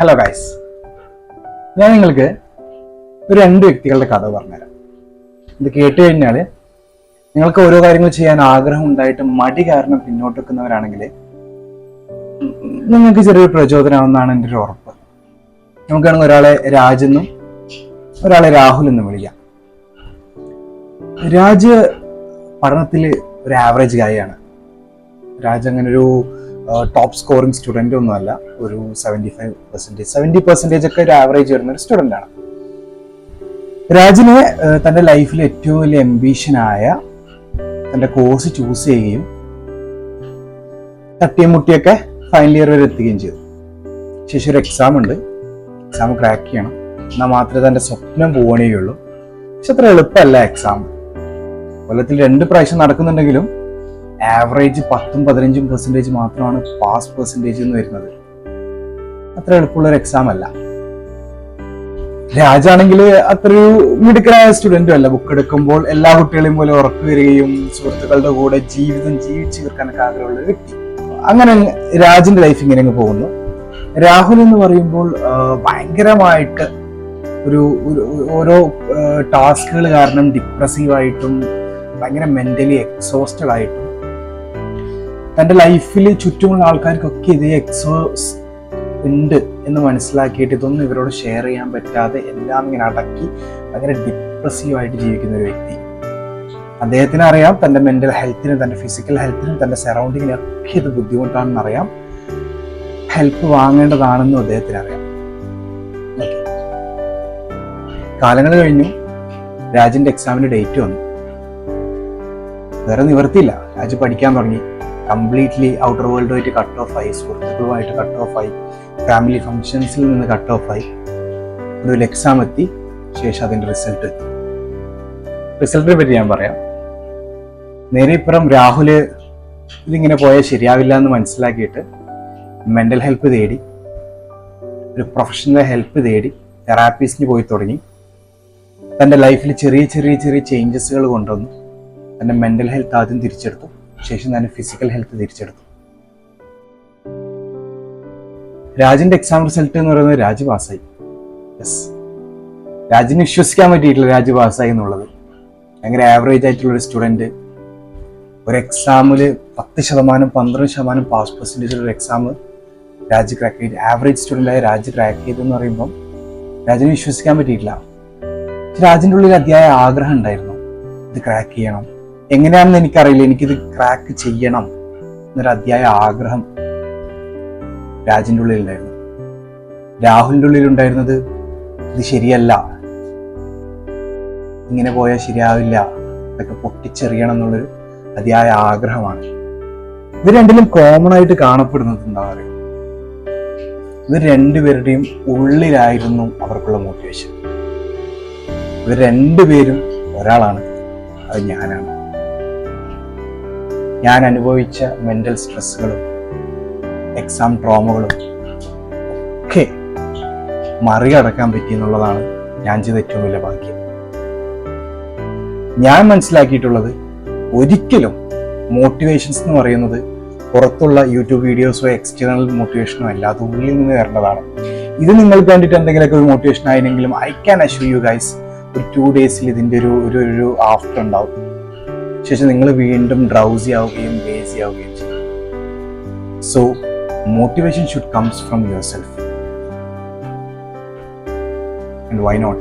Hello guys, ഞാൻ നിങ്ങൾക്ക് ഒരു രണ്ട് വ്യക്തികളുടെ കഥ പറഞ്ഞുതരാം. ഇത് കേട്ട് കഴിഞ്ഞാൽ നിങ്ങൾക്ക് ഓരോ കാര്യങ്ങൾ ചെയ്യാൻ ആഗ്രഹം ഉണ്ടായിട്ട് മടി കാരണം പിന്നോട്ട് വെക്കുന്നവരാണെങ്കിൽ നിങ്ങൾക്ക് ചെറിയൊരു പ്രചോദനമാണെന്നാണ് എൻ്റെ ഒരു ഉറപ്പ്. നമുക്കാണെങ്കിൽ ഒരാളെ രാജ് എന്നും ഒരാളെ രാഹുൽ എന്നും വിളിക്കാം. രാജ് പഠനത്തിൽ ഒരു ആവറേജ് ഗായാണ്. രാജ് അങ്ങനെ ഒരു ടോപ്പ് സ്കോറിംഗ് സ്റ്റുഡൻ്റ് ഒന്നുമല്ല. ഒരു 70% ഒക്കെ ഒരു ആവറേജ് വരുന്ന ഒരു സ്റ്റുഡൻ്റ് ആണ്. രാജിന് തൻ്റെ ലൈഫിൽ ഏറ്റവും വലിയ അംബീഷനായ തൻ്റെ കോഴ്സ് ചൂസ് ചെയ്യുകയും തട്ടിയും മുട്ടിയൊക്കെ ഫൈനൽ ഇയർ വരെ എത്തുകയും ചെയ്തു. ശേഷം ഒരു എക്സാം ഉണ്ട്, എക്സാം ക്രാക്ക് ചെയ്യണം, എന്നാൽ മാത്രമേ തൻ്റെ സ്വപ്നം പോകണേയുള്ളൂ. പക്ഷെ അത്ര എളുപ്പമല്ല എക്സാം. കൊല്ലത്തിൽ 2 പ്രാവശ്യം നടക്കുന്നുണ്ടെങ്കിലും ആവറേജ് 10-15% മാത്രമാണ് പാസ് പെർസെൻറ്റേജ് എന്ന് വരുന്നത്. അത്ര എളുപ്പമുള്ളൊരു എക്സാം അല്ല. രാജാണെങ്കിൽ അത്രയൊരു മിടുക്കനായ സ്റ്റുഡൻറ്റും അല്ല. ബുക്ക് എടുക്കുമ്പോൾ എല്ലാ കുട്ടികളെയും പോലെ ഉറപ്പ് വരികയും സുഹൃത്തുക്കളുടെ കൂടെ ജീവിതം ജീവിച്ചു തീർക്കാനൊക്കെ ആഗ്രഹമുള്ള ഒരു വ്യക്തി. അങ്ങനെ രാജിന്റെ ലൈഫ് ഇങ്ങനെ പോകുന്നു. രാഹുൽ എന്ന് പറയുമ്പോൾ ഭയങ്കരമായിട്ട് ഓരോ ടാസ്കുകൾ കാരണം ഡിപ്രസീവായിട്ടും ഭയങ്കര മെന്റലി എക്സോസ്റ്റഡ് ആയിട്ടും തൻ്റെ ലൈഫിൽ ചുറ്റുമുള്ള ആൾക്കാർക്കൊക്കെ ഇതേ എക്സോസ് ഉണ്ട് എന്ന് മനസ്സിലാക്കിയിട്ട് ഇതൊന്നും ഇവരോട് ഷെയർ ചെയ്യാൻ പറ്റാതെ എല്ലാം ഇങ്ങനെ അടക്കി ഭയങ്കര ഡിപ്രസീവായിട്ട് ജീവിക്കുന്ന ഒരു വ്യക്തി. അദ്ദേഹത്തിന് അറിയാം തൻ്റെ മെന്റൽ ഹെൽത്തിനും തൻ്റെ ഫിസിക്കൽ ഹെൽത്തിനും തൻ്റെ സറൗണ്ടിങ്ങിനൊക്കെ ഇത് ബുദ്ധിമുട്ടാണെന്ന് അറിയാം. ഹെൽപ്പ് വാങ്ങേണ്ടതാണെന്നും അദ്ദേഹത്തിന് അറിയാം. കാലങ്ങൾ കഴിഞ്ഞു, രാജിന്റെ എക്സാമിന്റെ ഡേറ്റ് വന്നു. വേറെ നിവർത്തിയില്ല, രാജ് പഠിക്കാൻ തുടങ്ങി. കംപ്ലീറ്റ്ലി ഔട്ടർ വേൾഡുമായിട്ട് കട്ട് ഓഫ് ആയി, സുഹൃത്തുക്കളുമായിട്ട് കട്ട് ഓഫ് ആയി, ഫാമിലി ഫംഗ്ഷൻസിൽ നിന്ന് കട്ട് ഓഫ് ആയി. ഒരു എക്സാം എത്തി, ശേഷം അതിൻ്റെ റിസൾട്ട് എത്തി. റിസൾട്ടിനെ പറ്റി ഞാൻ പറയാം. നേരെ ഇപ്പുറം രാഹുല് ഇതിങ്ങനെ പോയാൽ ശരിയാവില്ല എന്ന് മനസ്സിലാക്കിയിട്ട് മെൻ്റൽ ഹെൽപ്പ് തേടി, ഒരു പ്രൊഫഷണൽ ഹെൽപ്പ് തേടി തെറാപ്പിസ്റ്റിന് പോയി തുടങ്ങി. തൻ്റെ ലൈഫിൽ ചെറിയ ചെറിയ ചെറിയ ചേഞ്ചസുകൾ കൊണ്ടുവന്നു. തൻ്റെ മെൻ്റൽ ഹെൽത്ത് ആദ്യം തിരിച്ചെടുത്തു, ശേഷം തന്നെ ഫിസിക്കൽ ഹെൽത്ത് തിരിച്ചെടുത്തു. രാജിന്റെ എക്സാം റിസൾട്ട് എന്ന് പറയുന്നത് രാജ് പാസ്സായി. യെസ്, രാജിന് വിശ്വസിക്കാൻ പറ്റിയിട്ടില്ല രാജ് പാസ്സായി എന്നുള്ളത്. ഭയങ്കര ആവറേജ് ആയിട്ടുള്ള ഒരു സ്റ്റുഡൻറ് ഒരു എക്സാമിൽ 10%-12% പാസ് പെർസെൻറ്റേജ് ഒരു എക്സാം രാജ് ക്രാക്ക് ചെയ്തു. ആവറേജ് സ്റ്റുഡൻ്റ് ആയ രാജ് ക്രാക്ക് ചെയ്തു എന്ന് പറയുമ്പം രാജിന് വിശ്വസിക്കാൻ പറ്റിയിട്ടില്ല. രാജിൻ്റെ ഉള്ളിൽ അതിയായ ആഗ്രഹം ഉണ്ടായിരുന്നു, ഇത് ക്രാക്ക് ചെയ്യണം. എങ്ങനെയാണെന്ന് എനിക്കറിയില്ല, എനിക്കിത് ക്രാക്ക് ചെയ്യണം എന്നൊരു അതിയായ ആഗ്രഹം രാജിൻ്റെ ഉള്ളിലുണ്ടായിരുന്നു. രാഹുലിൻ്റെ ഉള്ളിലുണ്ടായിരുന്നത് ഇത് ശരിയല്ല, ഇങ്ങനെ പോയാൽ ശരിയാവില്ല, ഇതൊക്കെ പൊട്ടിച്ചെറിയണം എന്നുള്ളൊരു അതിയായ ആഗ്രഹമാണ്. ഇത് രണ്ടിലും കോമൺ ആയിട്ട് കാണപ്പെടുന്നത് എന്താ പറയുക, ഇത് രണ്ടുപേരുടെയും ഉള്ളിലായിരുന്നു അവർക്കുള്ള മോട്ടിവേഷൻ. ഇവർ രണ്ടുപേരും ഒരാളാണ്, അത് ഞാനാണ്. ഞാൻ അനുഭവിച്ച മെന്റൽ സ്ട്രെസ്സുകളും എക്സാം ട്രോമകളും ഒക്കെ മറികടക്കാൻ പറ്റി എന്നുള്ളതാണ് ഞാൻ ചെയ്ത ഏറ്റവും വലിയ ഭാഗ്യം. ഞാൻ മനസ്സിലാക്കിയിട്ടുള്ളത്, ഒരിക്കലും മോട്ടിവേഷൻസ് എന്ന് പറയുന്നത് പുറത്തുള്ള യൂട്യൂബ് വീഡിയോസോ എക്സ്റ്റേണൽ മോട്ടിവേഷനോ അല്ല, അത് ഉള്ളിൽ നിന്ന് വരേണ്ടതാണ്. ഇത് നിങ്ങൾക്ക് വേണ്ടിയിട്ട് എന്തെങ്കിലുമൊക്കെ ഒരു മോട്ടിവേഷൻ ആയിരുന്നെങ്കിലും I can assure you guys, ഒരു 2 days ഇതിൻ്റെ ഒരു ആഫ്റ്റർ ഉണ്ടാവും. ശേഷം നിങ്ങൾ വീണ്ടും ഡ്രൗസി ആവുകയും ലേസി ആവുകയും ചെയ്യും. So motivation should comes from yourself, and why not?